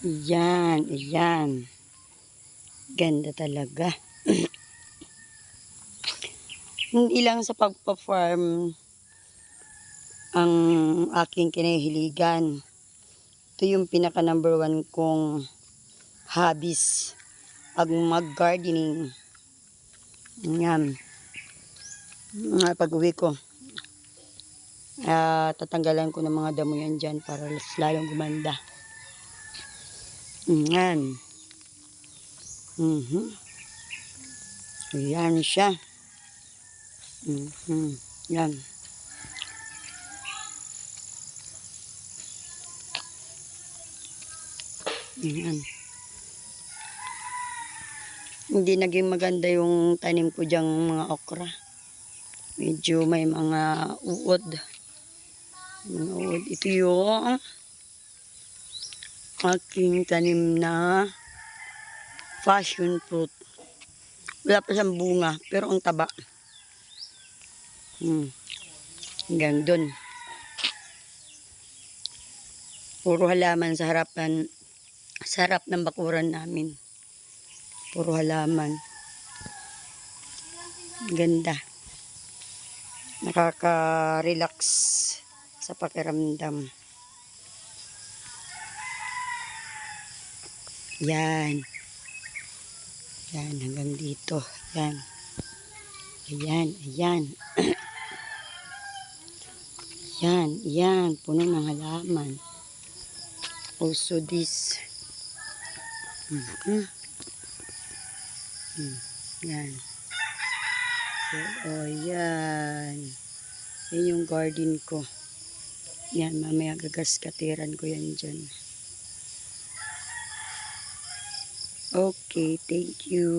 Yan, ayan. Ganda talaga. Hindi lang sa pagpa-farm ang aking kinahiligan. Ito yung pinaka number 1 kong hobbies. Ang mag-gardening. Yan. Pag-uwi ko, tatanggalan ko ng mga damo yan dyan para lalong gumanda. Yan. Yan siya. Yan. Yan. Hindi naging maganda yung tanim ko dyang mga okra. Medyo may mga uod. Ito yung aking tanim na passion fruit. Wala pa siyang bunga, pero ang taba. Hanggang dun. Puro halaman sa harap ng bakuran namin. Puro halaman. Ganda. Nakaka-relax sa pakiramdam. Yan. Yan, hanggang dito. Yan. Ayan, ayan. Yan, yan. Puno ng halaman. Also this. Yan. So, yan. Yan yung garden ko. Yan, mamaya gagaskatiran ko yan dyan. Okay, thank you.